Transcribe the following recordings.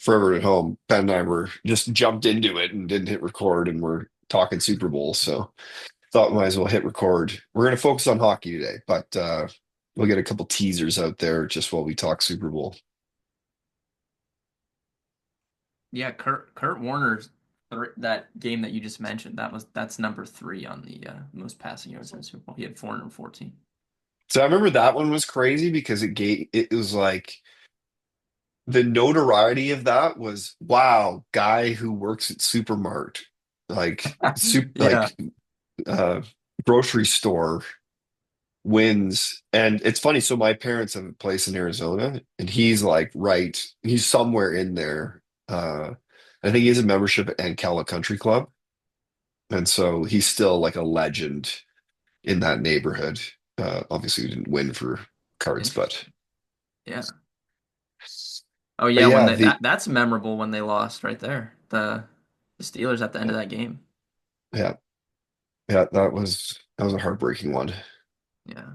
forever at home, Ben and I were just jumped into it and didn't hit record, and we're talking Super Bowl. So thought we might as well hit record. We're going to focus on hockey today, but we'll get a couple teasers out there just while we talk Super Bowl. Yeah, Kurt Warner's that game that you just mentioned, that's number three on the most passing yards in the Super Bowl. He had 414. So I remember that one was crazy because it was like the notoriety of that was wow, guy who works at Supermart, Yeah. like uh grocery store wins. And it's funny, so my parents have a place in Arizona and he's somewhere in there. I think he has a membership at Ancala Country Club. And so he's still like a legend in that neighborhood. Obviously, we didn't win for cards, but Interesting. Yeah. Oh but yeah, when yeah, they the that's memorable when they lost right there. The Steelers at the end of that game. yeah, yeah, that was a heartbreaking one. Yeah.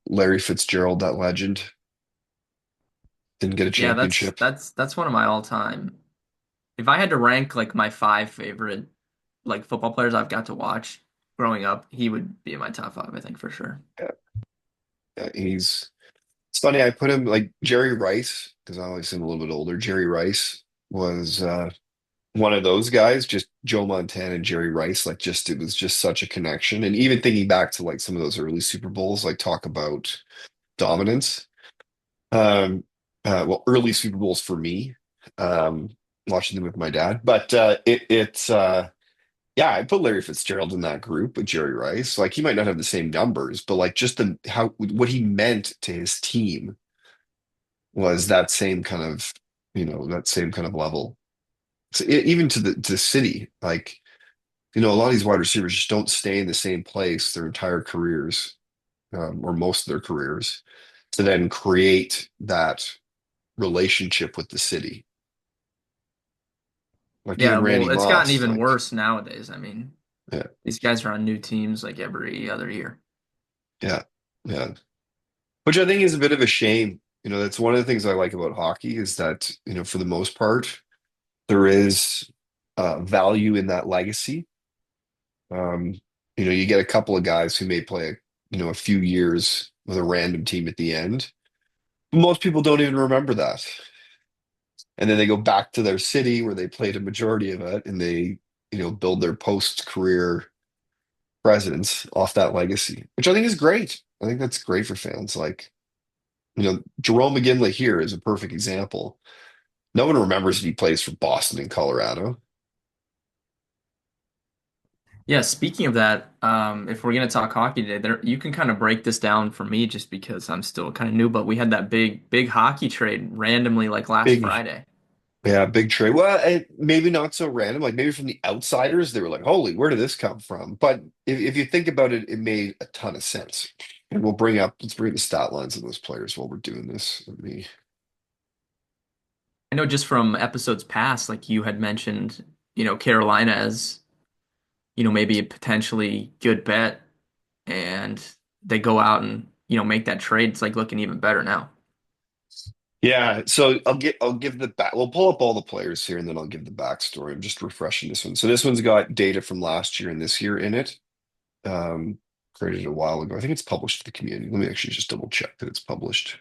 Larry Fitzgerald, that legend, didn't get a Yeah, that's championship. that's that's one of my all-time. If I had to rank like my five favorite like football players I've got to watch growing up, he would be in my top five, I think for sure. Yeah, yeah, it's funny. I put him like Jerry Rice because I always seem a little bit older. Jerry Rice was one of those guys, just Joe Montana and Jerry Rice. Like, just it was just such a connection. And even thinking back to like some of those early Super Bowls, like talk about dominance. Um, well, early Super Bowls for me, um, watching them with my dad. But it's yeah, I put Larry Fitzgerald in that group with Jerry Rice. Like, he might not have the same numbers, but like just the how what he meant to his team was that same kind of, that same kind of level. So even to the city, like, a lot of these wide receivers just don't stay in the same place their entire careers, or most of their careers, to then create that relationship with the city. Like Yeah, even Randy well, it's gotten Moss, even like, worse nowadays. I mean, yeah, these guys are on new teams like every other year. yeah, yeah. Which I think is a bit of a shame. That's one of the things I like about hockey is that, for the most part, there is value in that legacy. Um, you get a couple of guys who may play, a few years with a random team at the end. Most people don't even remember that. And then they go back to their city where they played a majority of it and they, build their post-career presence off that legacy, which I think is great. I think that's great for fans. Like, Jerome McGinley here is a perfect example. No one remembers that he plays for Boston and Colorado. Yeah, speaking of that, if we're gonna talk hockey today, there you can kind of break this down for me just because I'm still kind of new, but we had that big hockey trade randomly like last Big, Friday. yeah, big trade. Well, maybe not so random. Like maybe from the outsiders, they were like, "Holy, where did this come from?" But if you think about it, it made a ton of sense. And let's bring the stat lines of those players while we're doing this. Let me. I know just from episodes past, like you had mentioned, Carolina as, maybe a potentially good bet, and they go out and, make that trade. It's like looking even better now. Yeah, so I'll give the back. We'll pull up all the players here, and then I'll give the backstory. I'm just refreshing this one. So this one's got data from last year and this year in it. Um, Created a while ago. I think it's published to the community. Let me actually just double check that it's published.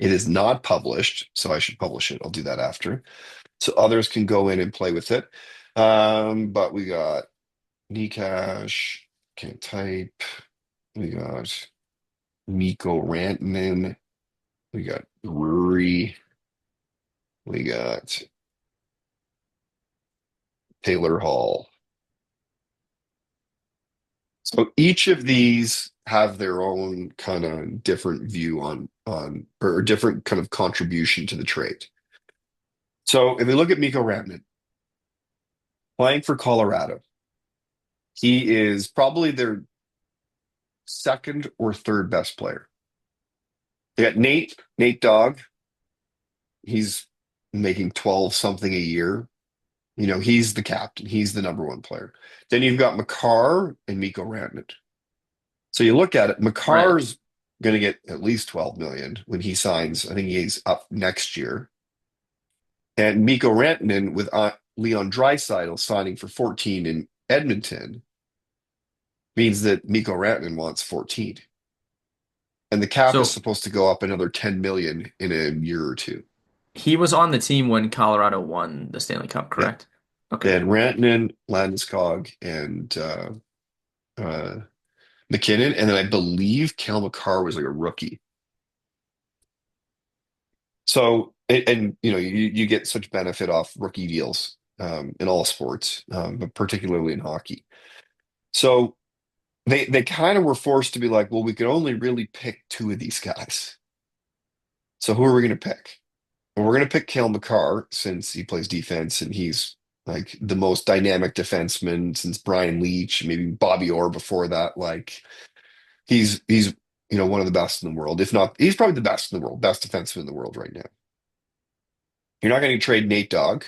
It is not published, so I should publish it. I'll do that after, so others can go in and play with it. But we got Nikash, can't type. We got Miko Rantanen. We got Ruri. We got Taylor Hall. So each of these have their own kind of different view on or different kind of contribution to the trade. So if we look at Miko Rantanen playing for Colorado, he is probably their second or third best player. They got Nate Dogg. He's making 12 something a year. He's the captain. He's the number one player. Then you've got Makar and Miko Rantanen. So you look at it, Right. going to get at least 12 million when he signs. I think he's up next year. And Mikko Rantanen with Leon Draisaitl signing for 14 in Edmonton means that Mikko Rantanen wants 14. And the cap is So supposed to go up another 10 million in a year or two. he was on the team when Colorado won the Stanley Cup, Yeah. correct? They Okay. had Rantanen, Landeskog, and uh, McKinnon. And then I believe Cal McCarr was like a rookie. So, and you know, you get such benefit off rookie deals in all sports, but particularly in hockey. So they kind of were forced to be like, well, we could only really pick two of these guys. So who are we going to pick? And we're going to pick Cale Makar since he plays defense and he's like the most dynamic defenseman since Brian Leach, maybe Bobby Orr before that. Like he's one of the best in the world. If not, he's probably the best in the world, best defenseman in the world right now. You're not going to trade Nate Dogg,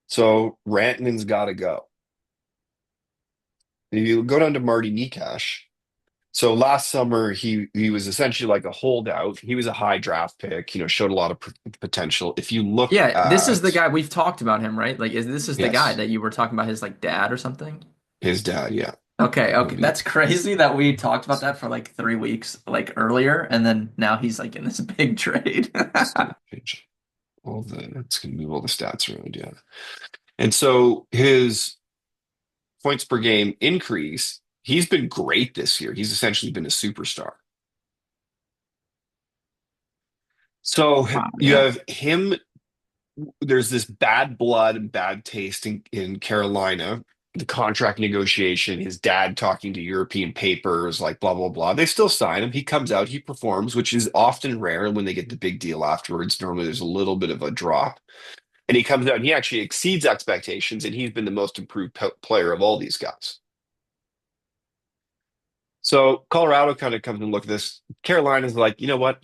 so Rantanen's got to go. If you go down to Marty Nikash, so last summer he was essentially like a holdout. He was a high draft pick, showed a lot of potential. If you look Yeah, this is the at guy we've talked about him, right? Like, is this is the guy yes, that you were talking about his like dad or something? his dad, yeah. Okay, Let okay. me That's crazy that we talked about that for like 3 weeks, like earlier, and then now he's like in this big trade. just gonna change it's gonna move all the stats around, yeah. And so his points per game increase, he's been great this year. He's essentially been a superstar. So Wow, you yeah. have him, there's this bad blood and bad taste in Carolina. The contract negotiation, his dad talking to European papers, like blah, blah, blah. They still sign him. He comes out, he performs, which is often rare. And when they get the big deal afterwards, normally there's a little bit of a drop. And he comes out and he actually exceeds expectations, and he's been the most improved player of all these guys. So Colorado kind of comes and look at this. Carolina's like, you know what?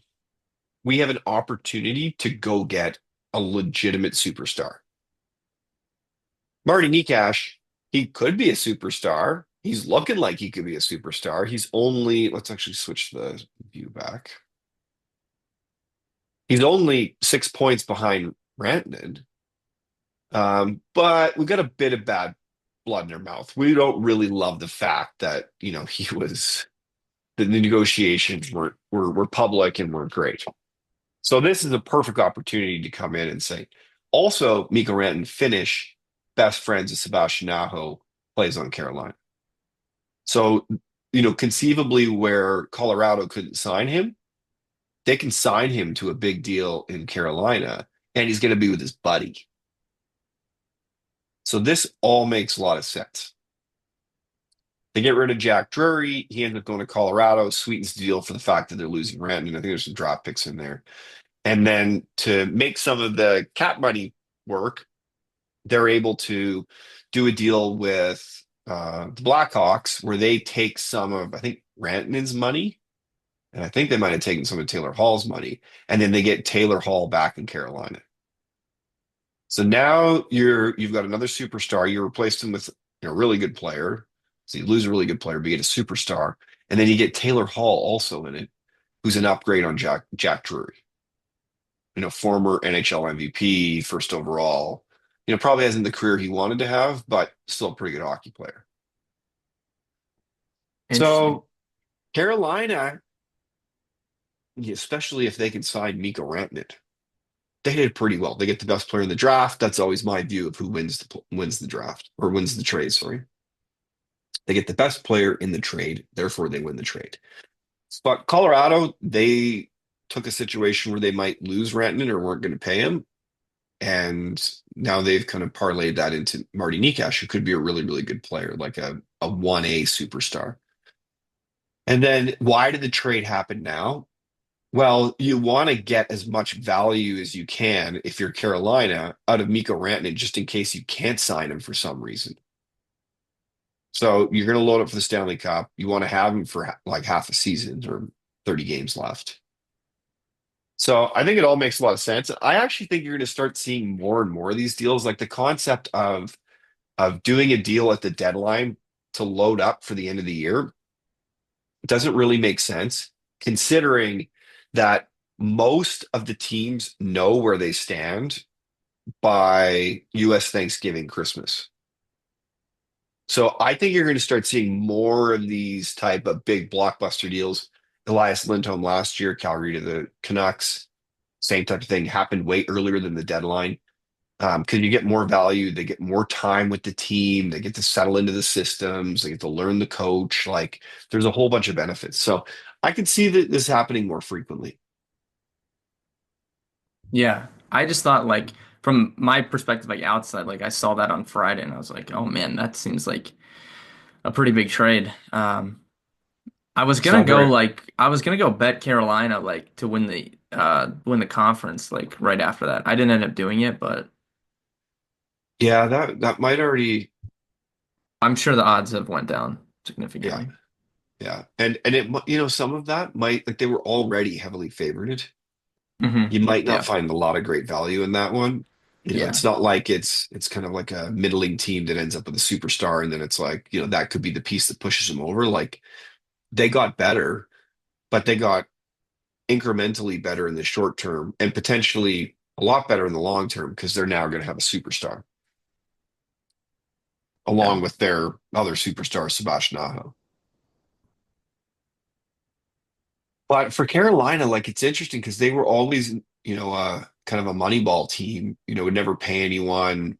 We have an opportunity to go get a legitimate superstar. Marty Nikash, he could be a superstar. He's looking like he could be a superstar. He's only, let's actually switch the view back. He's only 6 points behind Rantanen. But we've got a bit of bad blood in our mouth. We don't really love the fact that, he was the negotiations were public and were great. So this is a perfect opportunity to come in and say, also, Mikko Rantanen, Finnish, best friends of Sebastian Aho, plays on Carolina. So, conceivably where Colorado couldn't sign him, they can sign him to a big deal in Carolina, and he's going to be with his buddy. So this all makes a lot of sense. They get rid of Jack Drury. He ends up going to Colorado, sweetens the deal for the fact that they're losing Rantanen. I think there's some draft picks in there. And then to make some of the cap money work, they're able to do a deal with the Blackhawks where they take some of, I think, Rantanen's money. And I think they might have taken some of Taylor Hall's money. And then they get Taylor Hall back in Carolina. So now you've got another superstar. You replaced him with a really good player. So you lose a really good player, but you get a superstar. And then you get Taylor Hall also in it, who's an upgrade on Jack Drury. Former NHL MVP, first overall. Probably hasn't the career he wanted to have, but still a pretty good hockey player. Interesting. So Carolina, especially if they can sign Mikko Rantanen, they did pretty well. They get the best player in the draft. That's always my view of who wins the draft or wins the trade. Sorry, they get the best player in the trade, therefore they win the trade. But Colorado, they took a situation where they might lose Rantanen or weren't going to pay him, and now they've kind of parlayed that into Marty Nikash, who could be a really, really good player, like a 1A superstar. And then why did the trade happen now? Well, you want to get as much value as you can if you're Carolina out of Mikko Rantanen, just in case you can't sign him for some reason. So you're going to load up for the Stanley Cup. You want to have him for like half a season or 30 games left. So I think it all makes a lot of sense. I actually think you're going to start seeing more and more of these deals, like the concept of doing a deal at the deadline to load up for the end of the year doesn't really make sense considering that most of the teams know where they stand by US Thanksgiving, Christmas. So I think you're going to start seeing more of these type of big blockbuster deals. Elias Lindholm last year, Calgary to the Canucks, same type of thing happened way earlier than the deadline. Because you get more value, they get more time with the team, they get to settle into the systems, they get to learn the coach. Like there's a whole bunch of benefits. So I could see that this happening more frequently. Yeah. I just thought like from my perspective, like outside, like I saw that on Friday and I was like, oh man, that seems like a pretty big trade. It's not very, I was gonna go bet Carolina like to win the conference like right after that. I didn't end up doing it, but yeah, that might already, I'm sure the odds have went down yeah, significantly. yeah. And some of that might like they were already heavily favored. Hmm. You might not Yeah. find a lot of great value in that one. Yeah. It's not like it's kind of like a middling team that ends up with a superstar, and then it's like, that could be the piece that pushes them over. Like they got better, but they got incrementally better in the short term and potentially a lot better in the long term because they're now going to have a superstar Yeah. along with their other superstar, Sebastian Aho. But for Carolina, like it's interesting because they were always, kind of a moneyball team, would never pay anyone,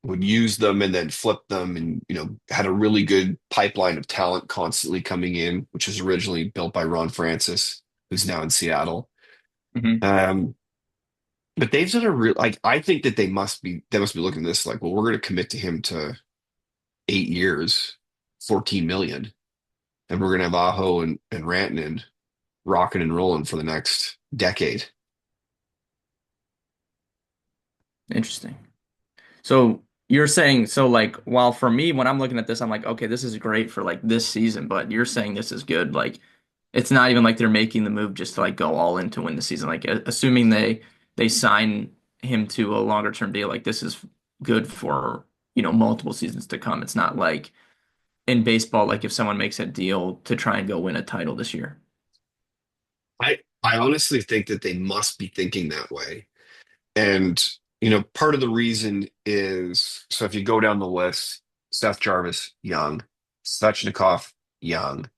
would use them and then flip them and, had a really good pipeline of talent constantly coming in, which was originally built by Ron Francis, who's now in Seattle. Hmm. Um, but they've done a real like I think that they must be looking at this like, well, we're going to commit to him to 8 years, 14 million, and we're going to have Aho and Rantanen rocking and rolling for the next decade. Interesting. So you're saying so like while for me when I'm looking at this I'm like okay this is great for like this season but you're saying this is good like it's not even like they're making the move just to like go all in to win the season like assuming they sign him to a longer term deal like this is good for multiple seasons to come. It's not like in baseball like if someone makes a deal to try and go win a title this year. I honestly think that they must be thinking that way. And, part of the reason is so if you go down the list, Seth Jarvis, young, Svechnikov, young.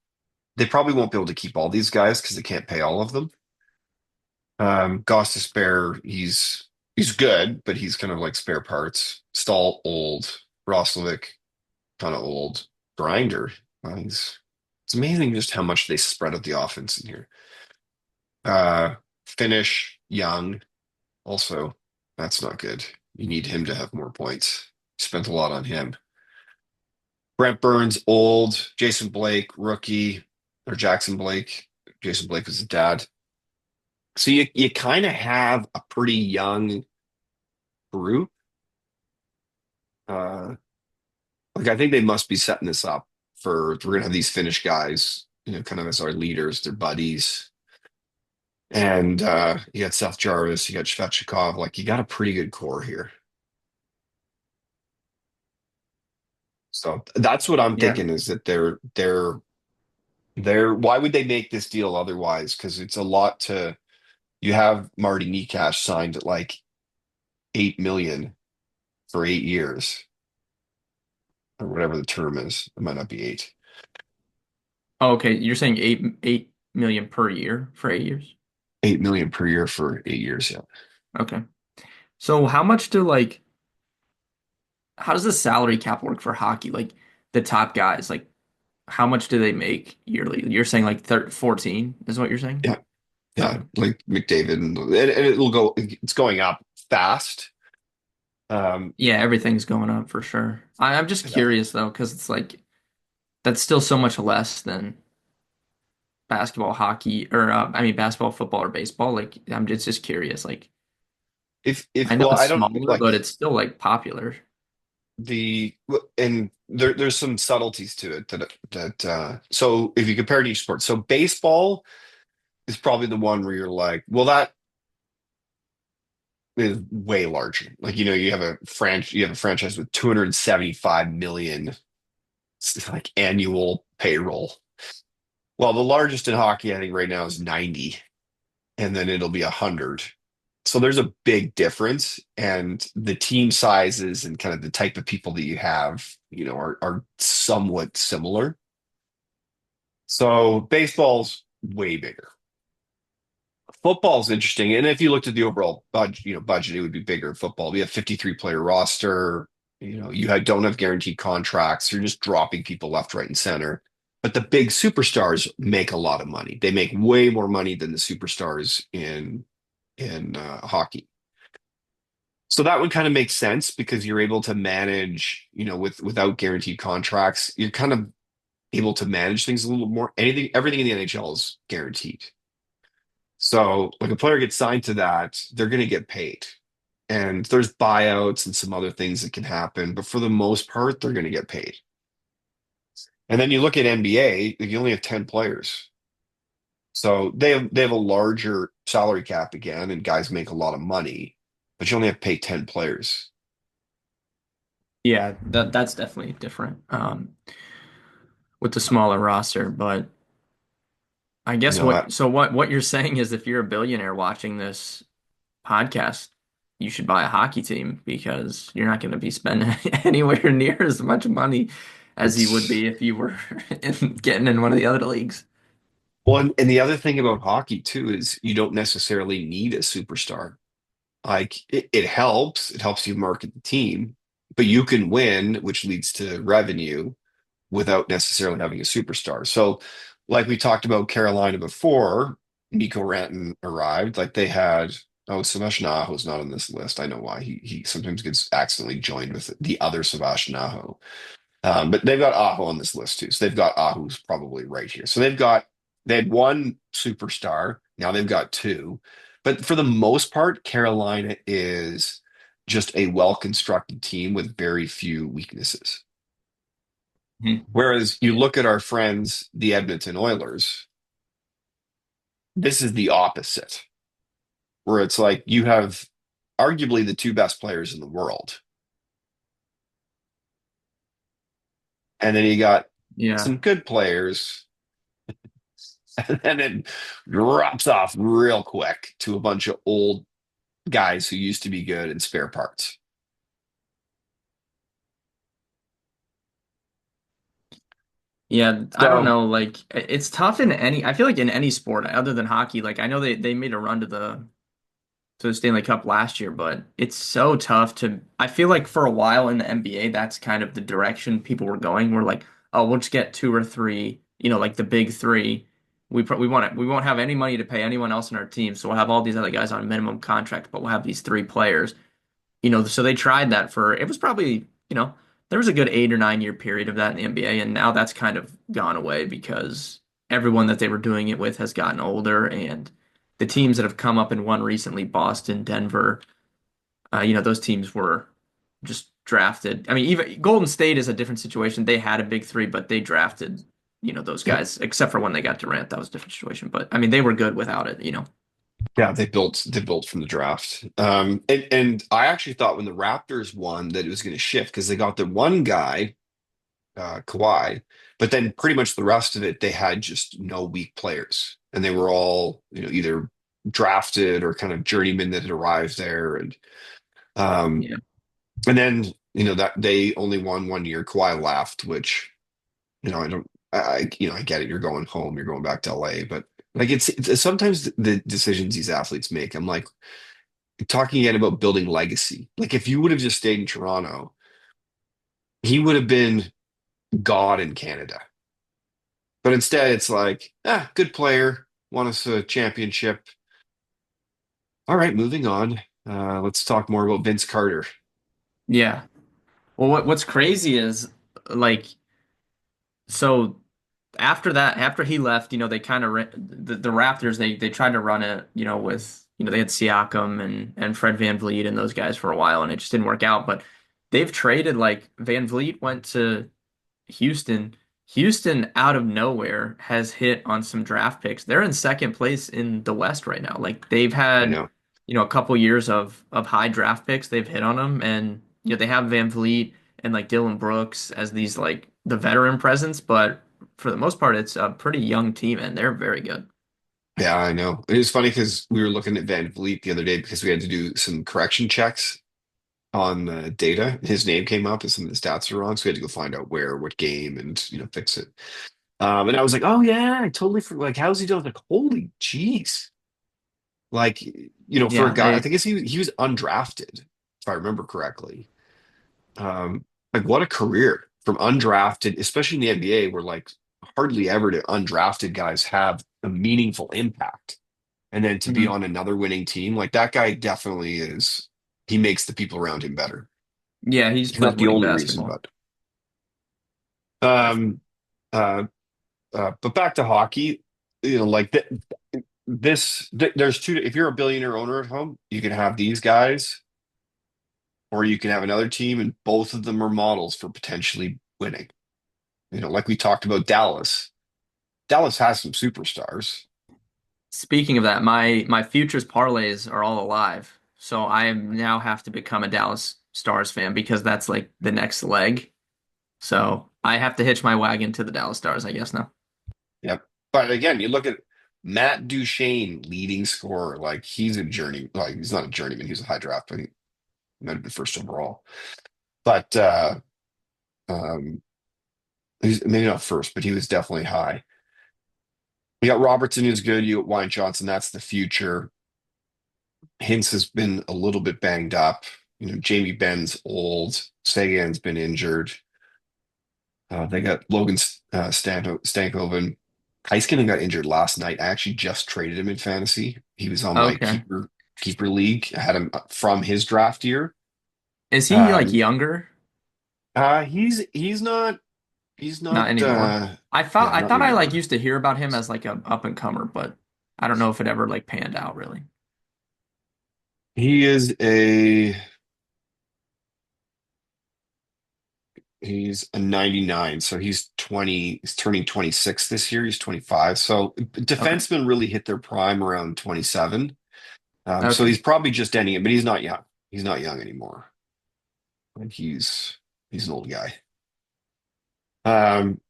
They probably won't be able to keep all these guys because they can't pay all of them. Goss spare, he's good, but he's kind of like spare parts. Stahl, old. Roslovic, kind of old. Grinder, it's amazing just how much they spread out the offense in here. Finish, young. Also, that's not good. You need him to have more points. Spent a lot on him. Brent Burns, old. Jason Blake, rookie. Or Jackson Blake. Jason Blake was the dad. So you kind of have a pretty young group. Uh, like I think they must be setting this up for we're gonna have these Finnish guys, kind of as our leaders, their buddies. And you got Seth Jarvis, you got Svechnikov, like you got a pretty good core here. So that's what I'm Yeah. thinking is that they're why would they make this deal otherwise? Because it's a lot to you have Marty Nikash signed at like 8 million for 8 years or whatever the term is. It might not be eight. Oh, okay, you're saying 8 million per year for 8 years. 8 million per year for 8 years. Yeah. Okay. So how much do like how does the salary cap work for hockey? Like the top guys, like how much do they make yearly? You're saying like 13, 14 is what you're saying? Yeah. Yeah. Okay. Like McDavid and it'll go, it's going up fast. Um, Yeah, everything's going up for sure. I'm just yeah. curious though, because it's like that's still so much less than basketball, hockey, or I mean basketball, football, or baseball. Like I'm just curious. Like I know Well, it's I don't smaller, like but it's still like popular. the, and there's some subtleties to it so if you compare to each sport, so baseball is probably the one where you're like, well, that is way larger. Like, you have a franchise with 275 million like annual payroll. Well, the largest in hockey, I think, right now is 90, and then it'll be 100. So there's a big difference, and the team sizes and kind of the type of people that you have, are somewhat similar. So baseball's way bigger. Football's interesting, and if you looked at the overall budget, it would be bigger in football. We have 53 player roster. Don't have guaranteed contracts. You're just dropping people left, right, and center. But the big superstars make a lot of money. They make way more money than the superstars in hockey. So that would kind of make sense because you're able to manage, without guaranteed contracts, you're kind of able to manage things a little more. Everything in the NHL is guaranteed. So like a player gets signed to that, they're going to get paid. And there's buyouts and some other things that can happen, but for the most part, they're going to get paid. And then you look at NBA, you only have 10 players. So they have a larger salary cap again, and guys make a lot of money, but you only have to pay 10 players. Yeah, that's definitely different with the smaller roster. But I You guess know, I, what you're saying is if you're a billionaire watching this podcast, you should buy a hockey team because you're not going to be spending anywhere near as much money as you would it's be if you were getting in one of the other leagues. one, and the other thing about hockey too is you don't necessarily need a superstar. Like it helps, it helps you market the team, but you can win, which leads to revenue without necessarily having a superstar. So, like we talked about Carolina before, Nico Ranton arrived. Like they had, oh, Sebastian Aho's not on this list. I know why. He sometimes gets accidentally joined with the other Sebastian Aho. But they've got Aho on this list too. So they've got Aho's probably right here. So they had one superstar. Now they've got two. But for the most part, Carolina is just a well-constructed team with very few weaknesses. Mhm. Whereas you look at our friends, the Edmonton Oilers, this is the opposite, where it's like you have arguably the two best players in the world. And then you got Yeah. some good players, and then it drops off real quick to a bunch of old guys who used to be good in spare parts. Yeah, I don't So, know. Like, it's tough in I feel like in any sport other than hockey. Like, I know they made a run to the Stanley Cup last year, but it's so tough to. I feel like for a while in the NBA, that's kind of the direction people were going. We're like, oh, we'll just get two or three, like the big three. We won't have any money to pay anyone else in our team, so we'll have all these other guys on minimum contract, but we'll have these three players. So they tried that for it was probably, there was a good 8 or 9 year period of that in the NBA, and now that's kind of gone away because everyone that they were doing it with has gotten older, and the teams that have come up and won recently, Boston, Denver, those teams were just drafted. I mean, even Golden State is a different situation. They had a big three, but they drafted, those yep. guys, except for when they got Durant, that was a different situation. But I mean, they were good without it. Yeah, they built from the draft. And I actually thought when the Raptors won that it was going to shift because they got the one guy, Kawhi, but then pretty much the rest of it, they had just no weak players. And they were all, either drafted or kind of journeymen that had arrived there. Um, Yeah. and then, that they only won 1 year. Kawhi left, which, I don't, I get it. You're going home, you're going back to LA, but like it's sometimes the decisions these athletes make. I'm like talking again about building legacy. Like if you would have just stayed in Toronto, he would have been God in Canada. But instead, it's like, good player, won us a championship. All right, moving on. Let's talk more about Vince Carter. Yeah. Well, what's crazy is like so after that, after he left, they kind of the Raptors they tried to run it, with they had Siakam and Fred VanVleet and those guys for a while, and it just didn't work out. But they've traded like Van Vliet went to Houston. Houston out of nowhere has hit on some draft picks. They're in second place in the West right now. Like they've I had, know. a couple years of high draft picks. They've hit on them, and they have Van Vliet and like Dylan Brooks as these like the veteran presence, but for the most part, it's a pretty young team, and they're very good. Yeah, I know. It is funny because we were looking at Van Vliet the other day because we had to do some correction checks on the data. His name came up and some of the stats are wrong, so we had to go find out where, what game, and fix it. And I was like, oh yeah, I totally forgot. Like, how's he doing? Like, holy jeez. Like, for a Yeah, guy, I they. think he was undrafted, if I remember correctly. Like, what a career from undrafted, especially in the NBA, where like hardly ever do undrafted guys have a meaningful impact. And then to be Mhm. on another winning team, like that guy definitely is, he makes the people around him better. Yeah, he just He's plays not the winning only reason, basketball. but um uh but back to hockey, like there's two, if you're a billionaire owner at home, you can have these guys, or you can have another team, and both of them are models for potentially winning. Like we talked about Dallas. Dallas has some superstars. Speaking of that, my futures parlays are all alive. So I am now have to become a Dallas Stars fan because that's like the next leg. So I have to hitch my wagon to the Dallas Stars, I guess now. Yep. But again, you look at Matt Duchene, leading scorer. Like he's a journey. Like he's not a journeyman. He's a high draft, but he might have been first overall. But um, he's maybe not first, but he was definitely high. You got Robertson, who's good. You got Wyatt Johnson. That's the future. Hintz has been a little bit banged up. Jamie Benn's old. Sagan's been injured. They got Logan Stankoven. Heiskanen got injured last night. I actually just traded him in fantasy. He was on my Okay. keeper league. I had him from his draft year. Is he like Um, younger? he's Not not anymore. yeah, I not thought I like anymore. used to hear about him as like a up and comer, but I don't know if it ever like panned out really. He is a he's a 99, so he's turning 26 this year. He's 25. So Okay. defensemen really hit their prime around 27. So Okay. he's probably just ending it, but he's not young. He's not young anymore. And he's an old guy. Um,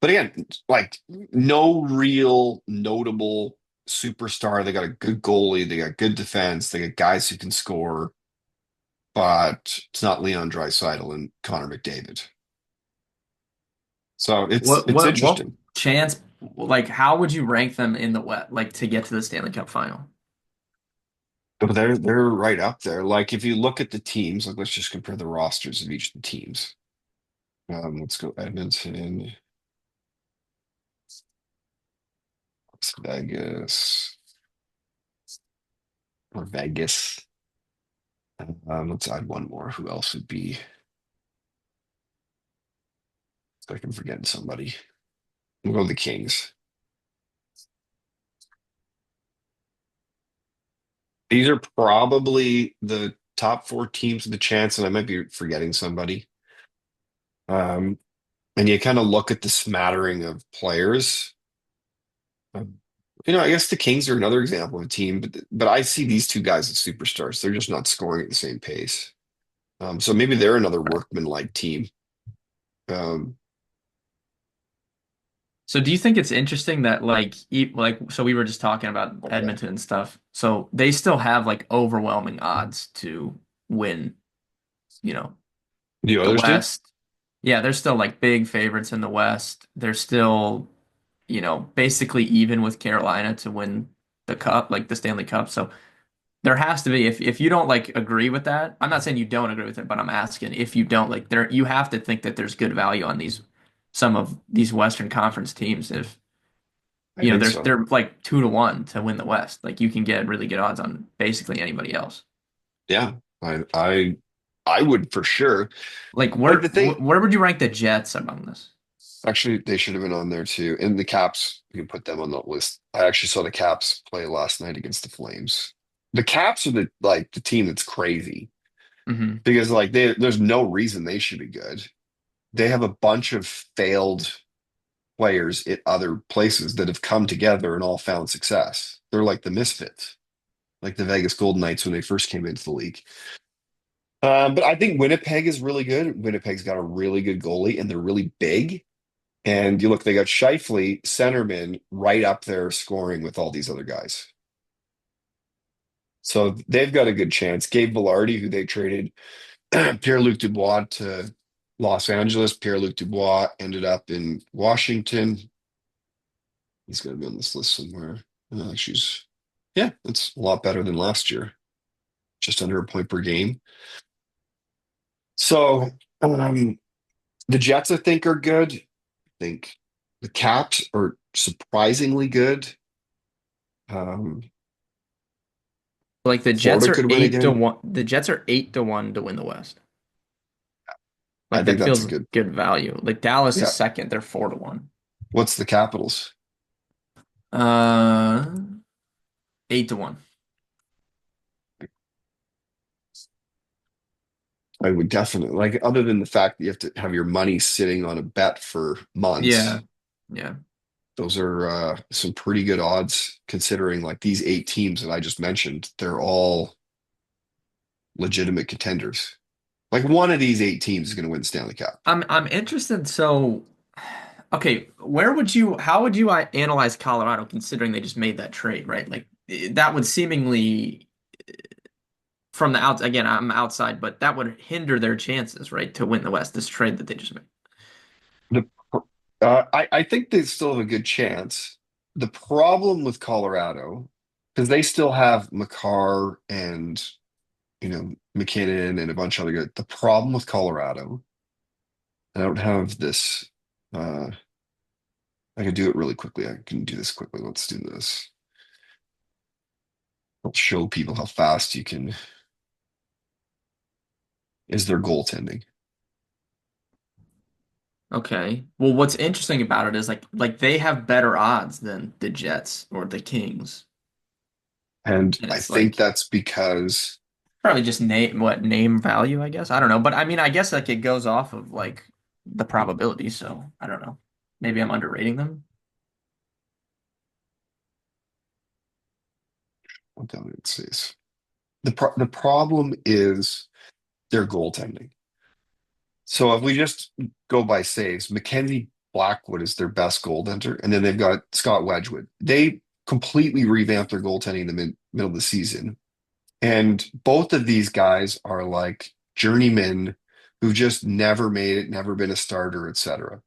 but again, like no real notable superstar. They got a good goalie, they got good defense, they got guys who can score, but it's not Leon Draisaitl and Connor McDavid. So it's What interesting. chance like how would you rank them in the West like to get to the Stanley Cup final? But they're right up there. Like if you look at the teams, like let's just compare the rosters of each of the teams. Let's go Edmonton, Las Vegas, or Vegas. Let's add one more. Who else would be? So I can forget somebody. We'll go with the Kings. These are probably the top four teams with a chance, and I might be forgetting somebody. Um, and you kind of look at the smattering of players. Um, I guess the Kings are another example of a team, but I see these two guys as superstars. They're just not scoring at the same pace. So maybe they're another workman-like team. Um, So do you think it's interesting that like so we were just talking about Edmonton and stuff. So they still have like overwhelming odds to win, you know, the the others do? West. Yeah, they're still like big favorites in the West. They're still, basically even with Carolina to win the cup, like the Stanley Cup. So there has to be if you don't like agree with that, I'm not saying you don't agree with it, but I'm asking if you don't like there you have to think that there's good value on these some of these Western Conference teams if I think so. they're like 2-1 to win the West. Like you can get really good odds on basically anybody else. Yeah, I would for sure. Like Like the thing, where would you rank the Jets among this? actually, they should have been on there too. And the Caps, you can put them on that list. I actually saw the Caps play last night against the Flames. The Caps are the team that's crazy Hmm. because like there's no reason they should be good. They have a bunch of failed players at other places that have come together and all found success. They're like the misfits, like the Vegas Golden Knights when they first came into the league. But I think Winnipeg is really good. Winnipeg's got a really good goalie and they're really big. And you look, they got Scheifele, centerman, right up there scoring with all these other guys. So they've got a good chance. Gabe Vilardi, who they traded Pierre-Luc Dubois to Los Angeles. Pierre-Luc Dubois ended up in Washington. He's going to be on this list somewhere. She's, yeah, that's a lot better than last year, just under a point per game. So the Jets, I think, are good. I think the Caps are surprisingly good. Um, Like the Jets Florida are could win eight to again. one. The Jets are 8 to 1 to win the West. I Like think that that's a feels good. good value. Like Dallas is Yeah. second. They're 4 to 1. What's the Capitals? Uh, 8 to 1. I would definitely like, other than the fact that you have to have your money sitting on a bet for Yeah. months. Yeah. Those are some pretty good odds considering like these 8 teams that I just mentioned, they're all legitimate contenders. Like one of these 8 teams is going to win the Stanley Cup. I'm interested. So, okay, where would you, how would you analyze Colorado considering they just made that trade, right? Like that would seemingly from the out again, I'm outside, but that would hinder their chances, right, to win the West, this trade that they just made. The I think they still have a good chance. The problem with Colorado, because they still have McCarr and McKinnon and a bunch of other good. The problem with Colorado, I don't have this. Uh, I can do it really quickly. I can do this quickly. Let's do this. I'll show people how fast you can. Is their goaltending, Okay. Well, what's interesting about it is like they have better odds than the Jets or the Kings. and And I it's think like that's because probably just name value, I guess. I don't know. But I mean, I guess like it goes off of like the probability, so I don't know. Maybe I'm underrating them. what the hell it says. The problem is their goaltending. So if we just go by saves, Mackenzie Blackwood is their best goaltender, and then they've got Scott Wedgwood. They completely revamped their goaltending in the middle of the season, and both of these guys are like journeymen who just never made it, never been a starter, etc.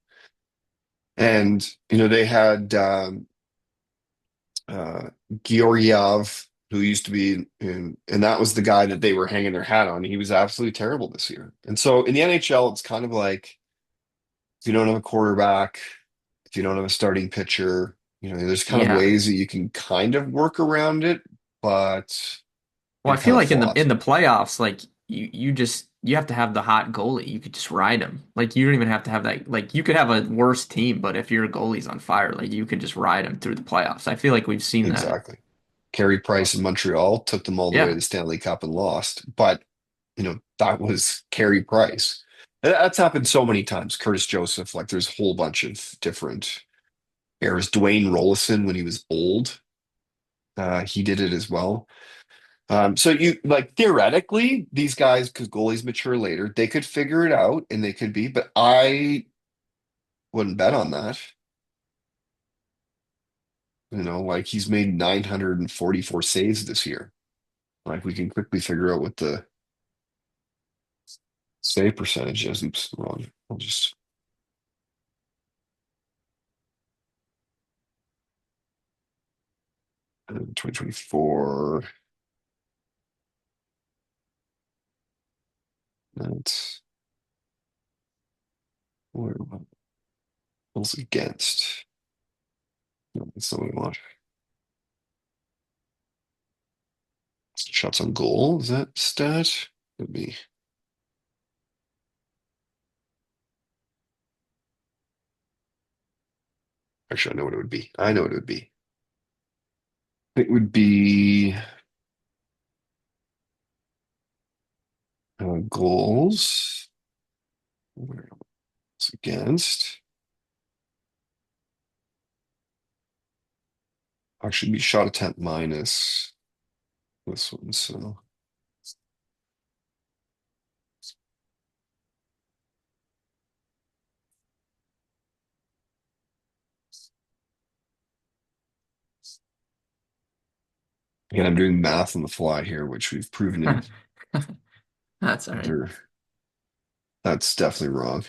And they had uh, Georgiev, who used to be and that was the guy that they were hanging their hat on. He was absolutely terrible this year. And so in the NHL, it's kind of like if you don't have a quarterback, if you don't have a starting pitcher, there's kind of Yeah. ways that you can kind of work around it, but Well, I kind feel of like in the flawed. playoffs, like you just you have to have the hot goalie. You could just ride him. Like you don't even have to have that. Like you could have a worse team, but if your goalie's on fire, like you could just ride him through the playoffs. I feel like we've seen that. Exactly. Carey Price in Montreal took them all the way to Yeah. the Stanley Cup and lost, but that was Carey Price. That's happened so many times. Curtis Joseph, like there's a whole bunch of different eras. Dwayne Rollison, when he was old, he did it as well. So you like theoretically, these guys, because goalies mature later, they could figure it out and they could be, but I wouldn't bet on that. Like he's made 944 saves this year. Like we can quickly figure out what the save percentage is. Oops, wrong. I'll just 2024. That's where goals against. No, that's not what we want. Shots on goal, is that stat? Could be. Actually, I know what it would be. I know what it would be. It would be goals. Where it's against. Actually, be shot attempt minus this one. So Again, I'm doing math on the fly here, which we've proven in That's all right. there. That's definitely wrong.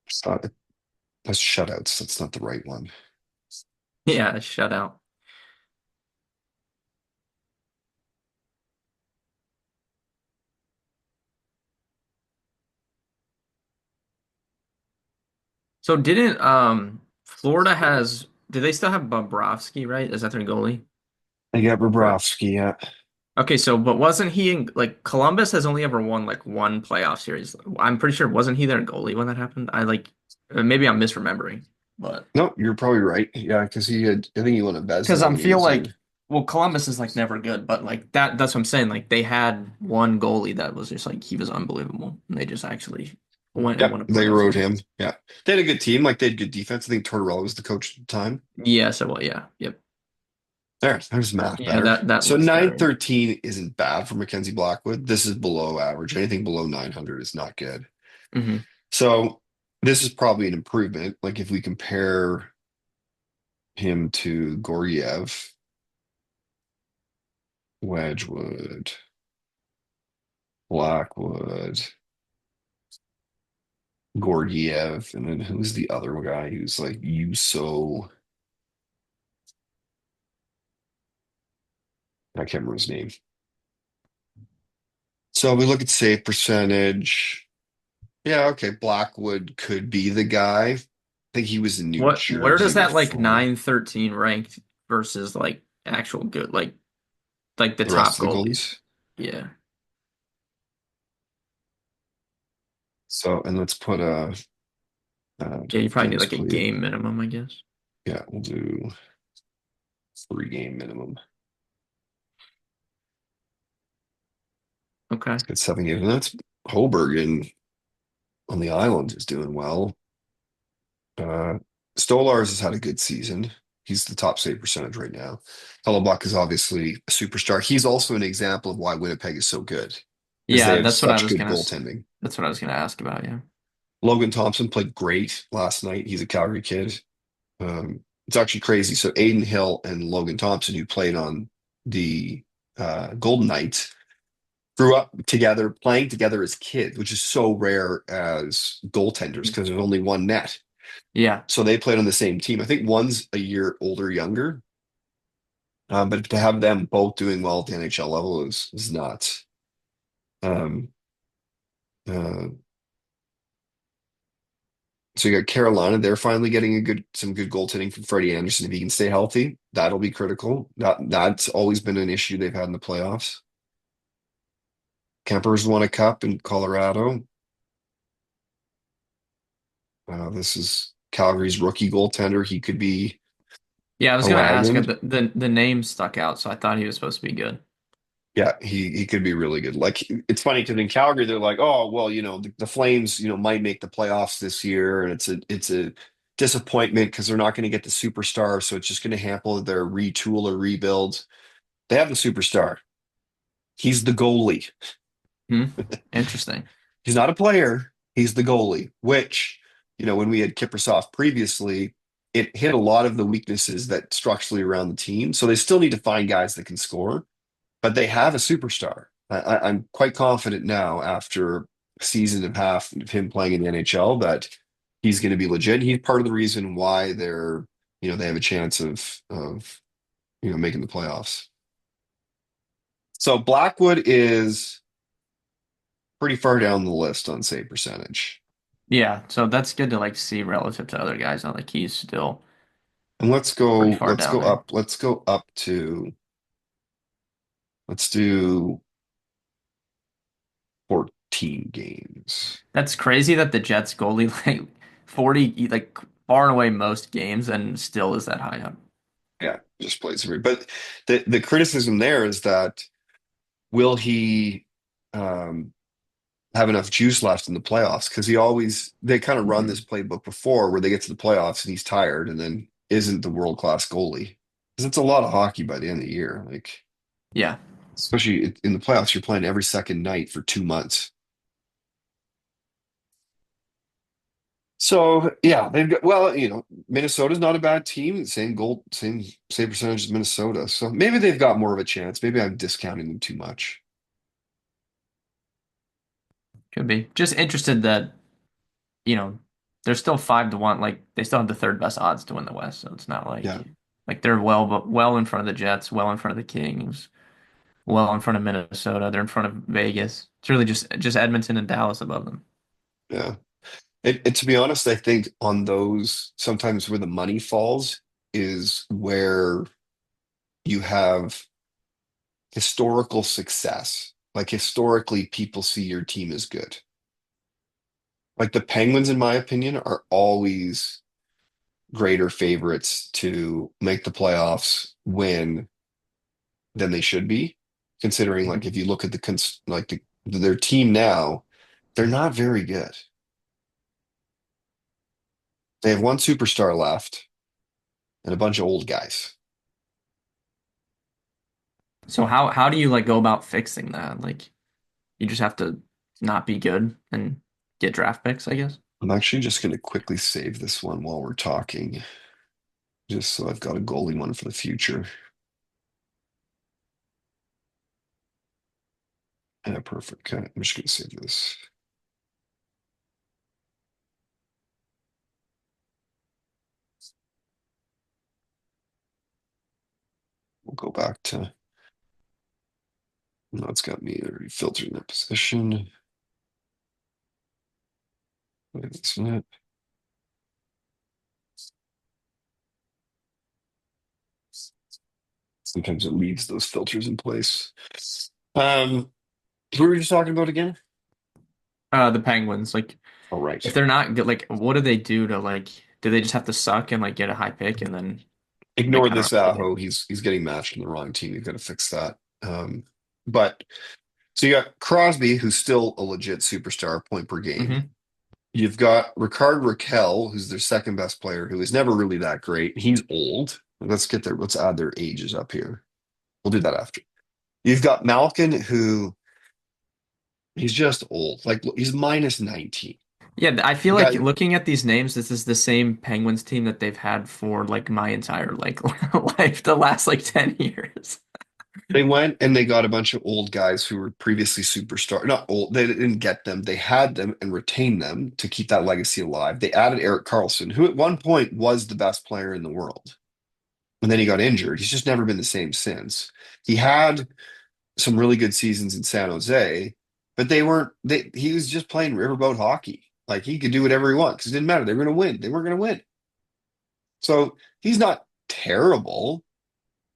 It's not, that's shutouts. That's not the right one. Yeah, shutout. So didn't Florida has do they still have Bobrovsky, right? Is that their goalie? I got Or Bobrovsky. Yeah. okay, so but wasn't he in like Columbus has only ever won like one playoff series. I'm pretty sure wasn't he their goalie when that happened? I like maybe I'm misremembering, but No, you're probably right. Yeah, because he had, I think he won a because Vezina I when he feel was like in well Columbus is like never good, but like that's what I'm saying. Like they had one goalie that was just like he was unbelievable, and they just actually went and Yep, won a they playoff rode series. him. Yeah. They had a good team. Like they had good defense. I think Tortorella was the coach at the time. Yeah, so well, yeah, yep, There's math yeah, better. that So looks better. 913 isn't bad for Mackenzie Blackwood. This is below average. Anything below 900 is not good. Hmm. So this is probably an improvement. Like if we compare him to Gorgiev, Wedgwood, Blackwood, Gorgiev, and then who's the other guy who's like you so I can't remember his name. So we look at save percentage. Yeah, okay. Blackwood could be the guy. I think he was in New Where Jersey does that like before 913 ranked versus like actual good like the the rest top of the goalies? goalies. Yeah. So, and let's put Yeah, you probably need games like a played. game minimum, I guess. Yeah, we'll do 3 game minimum. Okay. Let's get 7 games. And that's Hoberg on the island is doing well. Uh, Stolars has had a good season. He's the top save percentage right now. Hellebuck is obviously a superstar. He's also an example of why Winnipeg is so good, is they Yeah, have such good goaltending. that's what I was gonna ask about, yeah. Logan Thompson played great last night. He's a Calgary kid. It's actually crazy. So Aiden Hill and Logan Thompson, who played on the Golden Knights, grew up together, playing together as kids, which is so rare as goaltenders Mhm. because there's only one net. Yeah. So they played on the same team. I think one's a year older, younger. But to have them both doing well at the NHL level is nuts. Um, uh, so you got Carolina. They're finally getting some good goaltending from Freddie Anderson. If he can stay healthy, that'll be critical. That's always been an issue they've had in the playoffs. Kemper's won a cup in Colorado. This is Calgary's rookie goaltender. He could be Yeah, I was a gonna ask wagon. the name stuck out, so I thought he was supposed to be good. Yeah, he could be really good. Like it's funny because in Calgary they're like, oh well, the Flames, might make the playoffs this year, and it's a disappointment because they're not going to get the superstar, so it's just going to hamper their retool or rebuild. They have the superstar. He's the goalie. Hmm. Interesting. He's not a player. He's the goalie. Which, when we had Kiprusoff previously, it hit a lot of the weaknesses that structurally around the team. So they still need to find guys that can score, but they have a superstar. I'm quite confident now after a season and a half of him playing in the NHL that he's going to be legit. He's part of the reason why they have a chance of making the playoffs. So Blackwood is pretty far down the list on save percentage. Yeah, so that's good to like see relative to other guys. Not like he's still And let's pretty go, far let's down go there. up, let's do 14 games. That's crazy that the Jets goalie like 40 like far and away most games and still is that high up. Yeah, just plays every. But the criticism there is that will he um, have enough juice left in the playoffs? Because they kind of run this Mhm. playbook before where they get to the playoffs and he's tired and then isn't the world-class goalie. Because it's a lot of hockey by the end of the year. Like, Yeah. especially in the playoffs, you're playing every second night for 2 months. So yeah, they've got well, Minnesota's not a bad team. Same goal, same percentage as Minnesota. So maybe they've got more of a chance. Maybe I'm discounting them too much. Could be. Just interested that, you know, they're still 5-1. Like they still have the third best odds to win the West. So it's not Yeah, like they're well in front of the Jets, well in front of the Kings, well in front of Minnesota. They're in front of Vegas. It's really just Edmonton and Dallas above them. yeah. To be honest, I think on those sometimes where the money falls is where you have historical success. Like historically, people see your team as good. Like the Penguins, in my opinion, are always greater favorites to make the playoffs win than they should be, considering like Mhm. if you look at their team now, they're not very good. They have one superstar left and a bunch of old guys. So how do you like go about fixing that? Like you just have to not be good and get draft picks, I guess. I'm actually just going to quickly save this one while we're talking, just so I've got a goalie one for the future. Yeah, perfect. Okay, I'm just going to save this. We'll go back to, no, it's got me already filtering that position. Wait, that's it. Sometimes it leaves those filters in place. Who were we just talking about again? The Penguins, like All right. if they're not good, like what do they do to like do they just have to suck and like get a high pick and then like Ignore I don't this know what they do. Aho. He's getting matched in the wrong team. You've got to fix that. But so you got Crosby, who's still a legit superstar, point per game. Hmm. You've got Ricard Raquel, who's their second best player, who is never really that great. He's old. Let's add their ages up here. We'll do that after. You've got Malkin, who he's just old. Like he's minus 19. Yeah, I The feel like guy, looking at these names, this is the same Penguins team that they've had for like my entire like life, the last like 10 years. they went and they got a bunch of old guys who were previously superstar. Not old, they didn't get them. They had them and retained them to keep that legacy alive. They added Eric Carlson, who at one point was the best player in the world. And then he got injured. He's just never been the same since. He had some really good seasons in San Jose, but he was just playing riverboat hockey. Like he could do whatever he wants because it didn't matter. They were going to win. They weren't going to win. So he's not terrible,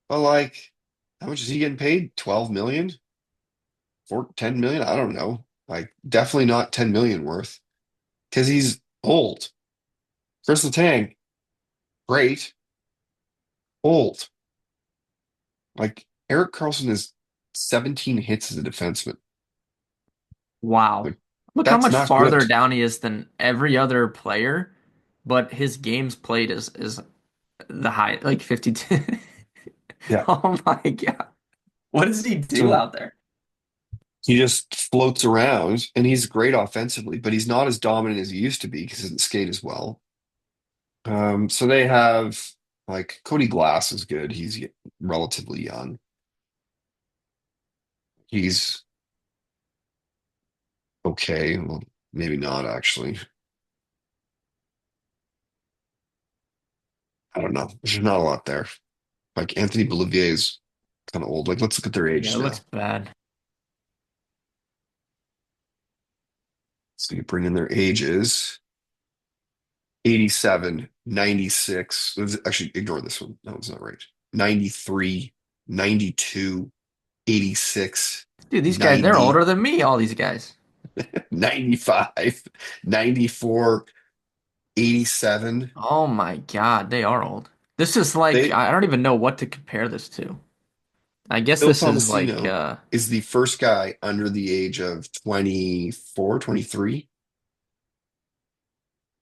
but like, how much is he getting paid? 12 million? For 10 million? I don't know. Like, definitely not 10 million worth because he's old. Chris Letang, great, old. Like, Eric Carlson has 17 hits as a defenseman. Wow. Like, Look how that's much not farther good. down he is than every other player, but his games played is the high like 52. Yeah. Oh my God. What does he do So out there? he just floats around and he's great offensively, but he's not as dominant as he used to be because he doesn't skate as well. So they have like Cody Glass is good. He's relatively young. He's okay. Well, maybe not actually. I don't know. There's not a lot there. Like Anthony Bolivier is kind of old. Like let's look at their Yeah, age it looks now. bad. So you bring in their ages 87, 96. Actually, ignore this one. That one's not right. 93, 92, 86, Dude, these guys, they're 90, older than me, all these guys. 95, 94, 87. Oh my God, they are old. This is like They I don't even know what to compare this to. I guess Phil this is like Tomasino is the first guy under the age of 24, 23.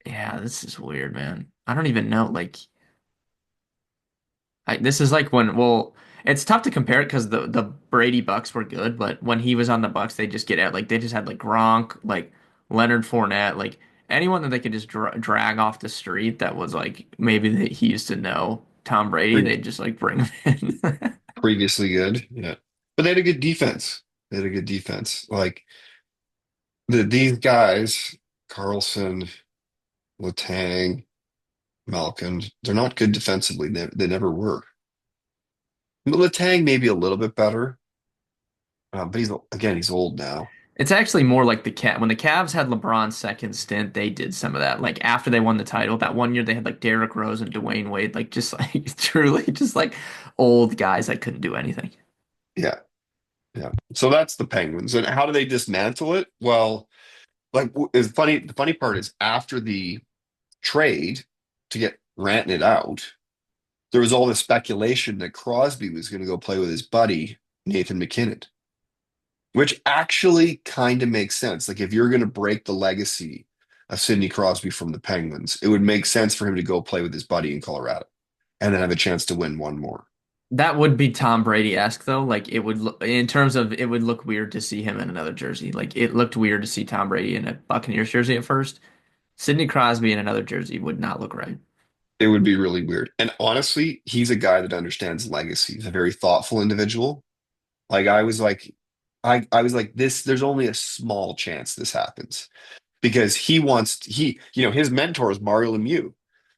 yeah, this is weird, man. I don't even know like this is like when well, it's tough to compare it because the Brady Bucks were good, but when he was on the Bucks, they just get out like they just had like Gronk, like Leonard Fournette, like anyone that they could just drag off the street that was like maybe that he used to know Tom Brady, they'd just like bring him in. Previously good. Yeah. But they had a good defense. They had a good defense. Like these guys, Carlson, Letang, Malkin, they're not good defensively. They never were. Letang maybe a little bit better, but he's old now. It's actually more like the Cat when the Cavs had LeBron's second stint, they did some of that. Like after they won the title, that one year they had like Derrick Rose and Dwayne Wade, like just like truly just like old guys that couldn't do anything. Yeah, yeah. So that's the Penguins. And how do they dismantle it? Well, like is funny. The funny part is after the trade to get Rantanen out, there was all this speculation that Crosby was going to go play with his buddy Nathan McKinnon, which actually kind of makes sense. Like if you're going to break the legacy of Sidney Crosby from the Penguins, it would make sense for him to go play with his buddy in Colorado and then have a chance to win one more. That would be Tom Brady-esque though. Like it would look in terms of it would look weird to see him in another jersey. Like it looked weird to see Tom Brady in a Buccaneers jersey at first. Sidney Crosby in another jersey would not look right. It would be really weird. And honestly, he's a guy that understands legacy. He's a very thoughtful individual. Like I was like, there's only a small chance this happens because his mentor is Mario Lemieux,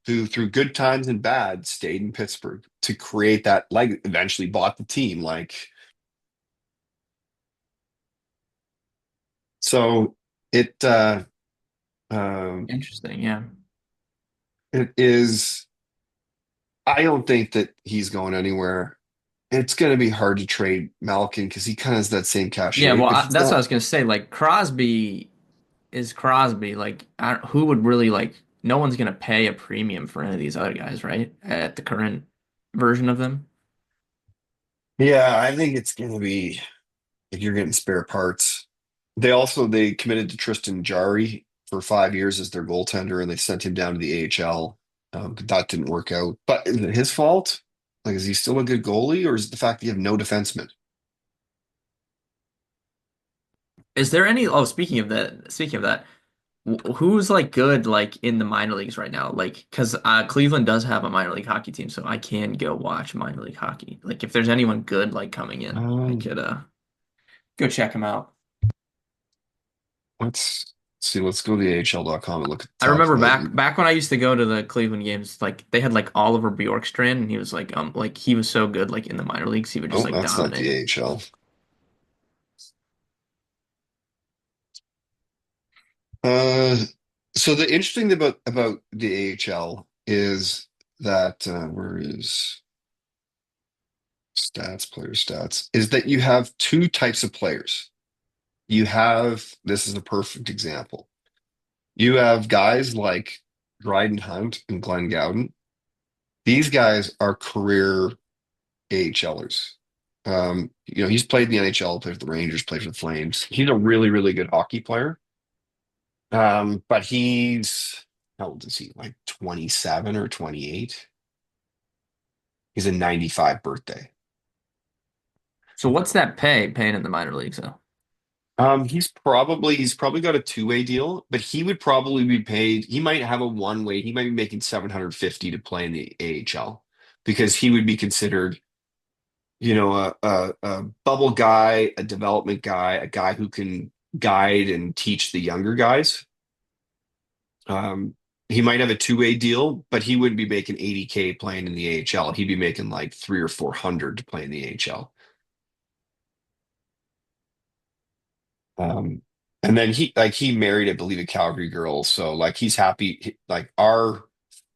who through good times and bad stayed in Pittsburgh to create that, like eventually bought the team. So it um Interesting, yeah. it is I don't think that he's going anywhere. It's going to be hard to trade Malkin because he kind of has that same Yeah, cachet, well, but he's that's what I not. was gonna say. Like Crosby is Crosby. Like, who would really like? No one's gonna pay a premium for any of these other guys, right? At the current version of them. Yeah, I think it's going to be if you're getting spare parts. They committed to Tristan Jari for 5 years as their goaltender, and they sent him down to the AHL. But that didn't work out. But is it his fault? Like, is he still a good goalie, or is it the fact that you have no defenseman? Is there any? Oh, speaking of that, who's like good like in the minor leagues right now? Like, because Cleveland does have a minor league hockey team, so I can go watch minor league hockey. Like, if there's anyone good like coming in, I Um, could go check them out. let's see. Let's go to the AHL.com and look at the I top remember five. back when I used to go to the Cleveland games, like they had like Oliver Bjorkstrand, and he was like he was so good like in the minor leagues, he would just Oh, like that's not the dominate. AHL. Uh, so the interesting thing about the AHL is that where is player stats, is that you have two types of players. You have this is a perfect example. You have guys like Dryden Hunt and Glenn Gowden. These guys are career AHLers. He's played in the NHL, played for the Rangers, played for the Flames. He's a really, really good hockey player. But how old is he? Like 27 or 28? He's a 95 birthday. So what's that paying in the minor leagues though? He's probably got a two-way deal, but he would probably be paid. He might have a one-way. He might be making 750 to play in the AHL because he would be considered, a bubble guy, a development guy, a guy who can guide and teach the younger guys. He might have a two-way deal, but he wouldn't be making 80K playing in the AHL. He'd be making like three or 400 to play in the AHL. Um, and then he married, I believe, a Calgary girl. So like he's happy. Like our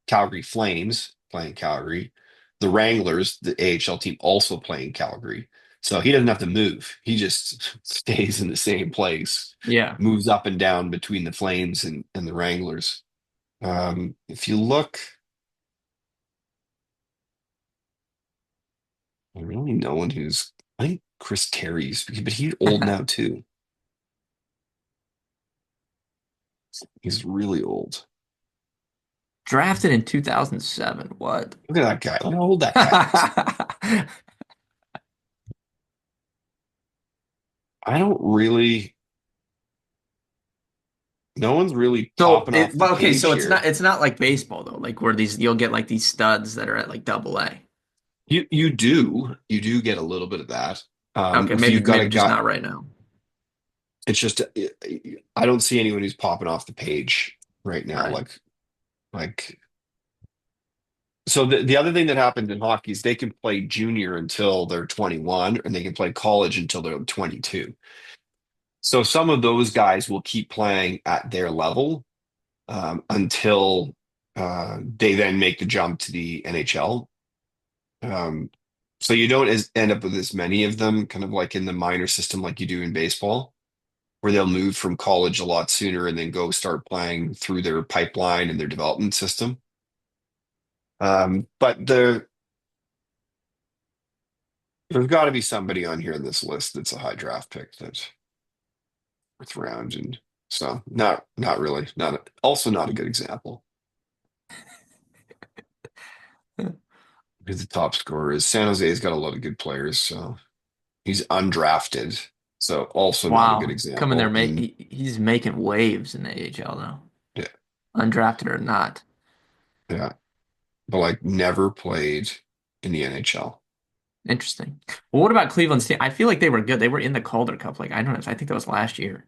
Calgary Flames playing Calgary, the Wranglers, the AHL team, also playing Calgary. So he doesn't have to move. He just stays in the same place, Yeah. moves up and down between the Flames and the Wranglers. If you look, I really no one who's I think Chris Terry's, but he's old now too. He's really old. Drafted in 2007. What? Look at that guy. Look how old that guy is. I don't really no one's really So popping it, off the but okay, so page here. it's not like baseball though, like where these you'll get like these studs that are at like double A. You do get a little bit of that. Okay, If maybe you've got a just guy, not right now. it's just I don't see anyone who's popping off the page right now. Right. Like so the other thing that happens in hockey is they can play junior until they're 21, and they can play college until they're 22. So some of those guys will keep playing at their level until they then make the jump to the NHL. Um, so you don't end up with as many of them, kind of like in the minor system, like you do in baseball, where they'll move from college a lot sooner and then go start playing through their pipeline and their development system. But there's got to be somebody on here in this list that's a high draft pick that's fourth round, and so not really, also not a good example. Who's the top scorer is San Jose's got a lot of good players, so he's undrafted, so also not a good Wow. Coming there, example. And he's making waves in the AHL now, yeah, undrafted or not. yeah, but like never played in the NHL. Interesting. Well, what about Cleveland's team? I feel like they were good. They were in the Calder Cup. Like I don't know. I think that was last year.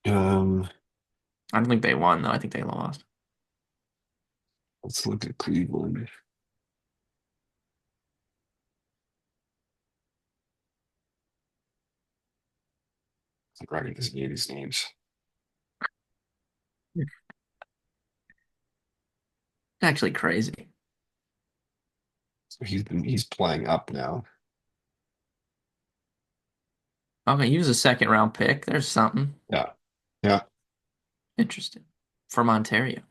Um, I don't think they won though. I think they lost. let's look at Cleveland. I'm writing these names. It's actually crazy. So he's playing up now. Okay, he was a second round pick. There's something Yeah, yeah. interesting from Ontario.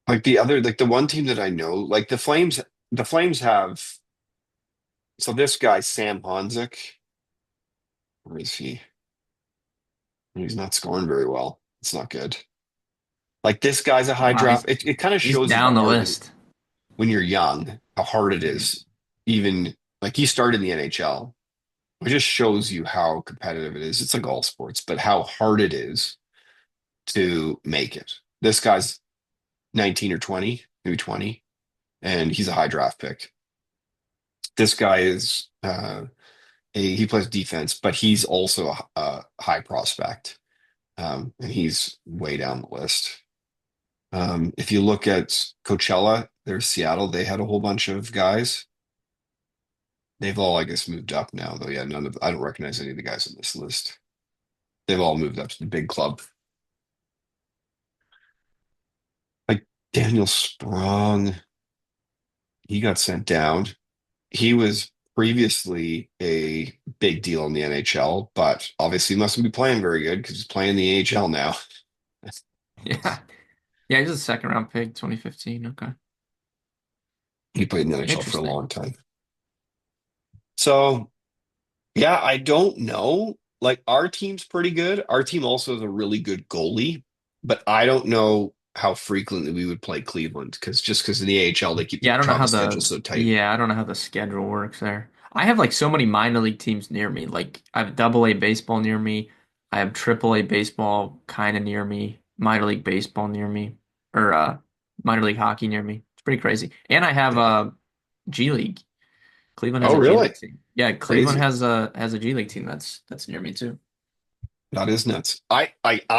Like the one team that I know, like the Flames have, so this guy, Sam Honzik, where is he? He's not scoring very well. It's not good. Like this guy's a high Wow, draft. It kind of he's shows you down how the hard list. when you're young, how hard it Mhm. is. Even like he started in the NHL. It just shows you how competitive it is. It's like all sports, but how hard it is to make it. This guy's 19 or 20, maybe 20, and he's a high draft pick. This guy is he plays defense, but he's also a high prospect, and he's way down the list. If you look at Coachella, there's Seattle. They had a whole bunch of guys. They've all, I guess, moved up now, though. Yeah, I don't recognize any of the guys on this list. They've all moved up to the big club. Like Daniel Sprong, he got sent down. He was previously a big deal in the NHL, but obviously he mustn't be playing very good because he's playing the AHL now. Yeah. Yeah, he's a second round pick, 2015. Okay. He played in the NHL for a Interesting. long time. So, yeah, I don't know. Like our team's pretty good. Our team also has a really good goalie, but I don't know how frequently we would play Cleveland because in the AHL they keep the Yeah, I don't know how travel schedule so tight. I don't know how the schedule works there. I have like so many minor league teams near me. Like I have double A baseball near me. I have triple A baseball kind of near me. Minor league baseball near me. Or minor league hockey near me. It's pretty crazy. And I have Yeah. G League. Cleveland has Oh, a G really? League team. Yeah, Cleveland Crazy. has a G League team that's near me too. That is nuts. I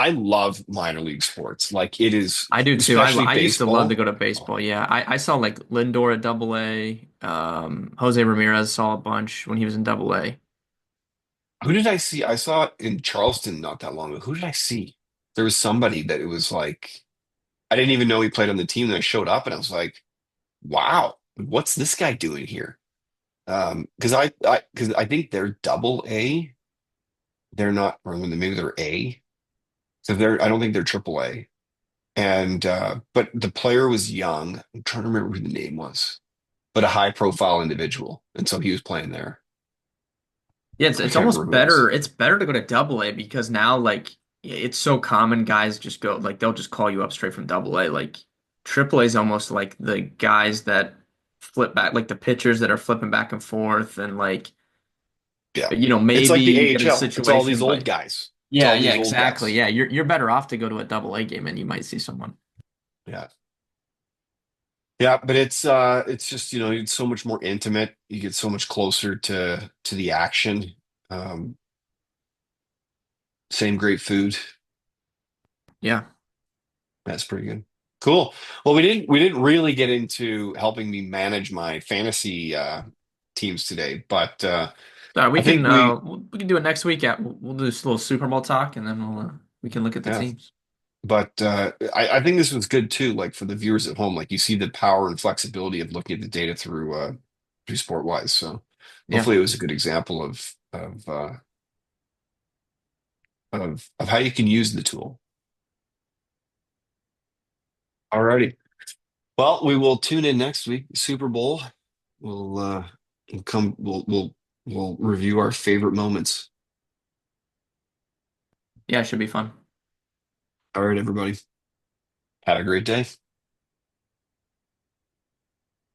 love minor league sports. Like it is, I do too. especially I used to love to baseball. go to Oh, baseball. Yeah, I saw like Lindor at Double A. Jose Ramirez saw a bunch when he was in Double A. who did I see? I saw it in Charleston not that long ago. Who did I see? There was somebody that it was like I didn't even know he played on the team. Then I showed up and I was like, "Wow, what's this guy doing here?" Because I think they're double A. They're not, or maybe they're A. So I don't think they're triple A. And but the player was young. I'm trying to remember who the name was, but a high profile individual, and so he was playing there. Yeah, I it's can't almost remember who it was. better. It's better to go to Double A because now like it's so common. Guys just go like they'll just call you up straight from Double A. Like Triple A is almost like the guys that flip back, like the pitchers that are flipping back and forth, and like Yeah. But, you know, It's maybe like the you get a AHL. It's all these situation, old but guys. It's yeah, all yeah, these old exactly. guys. Yeah, you're better off to go to a double A game and you might see someone. Yeah. Yeah, but it's just, it's so much more intimate. You get so much closer to the action. Um, Same great food. Yeah. That's pretty good. Cool. Well, we didn't really get into helping me manage my fantasy teams today, but We I can think we we can do it next week. We'll do this little Super Bowl talk, and then we can look at the yeah. teams. But I think this was good too, like for the viewers at home. Like you see the power and flexibility of looking at the data through SportWise. So Yeah. hopefully it was a good example of how you can use the tool. Alrighty. Well, we will tune in next week, Super Bowl. We'll we'll come we'll review our favorite moments. Yeah, it should be fun. All right, everybody. Have a great day.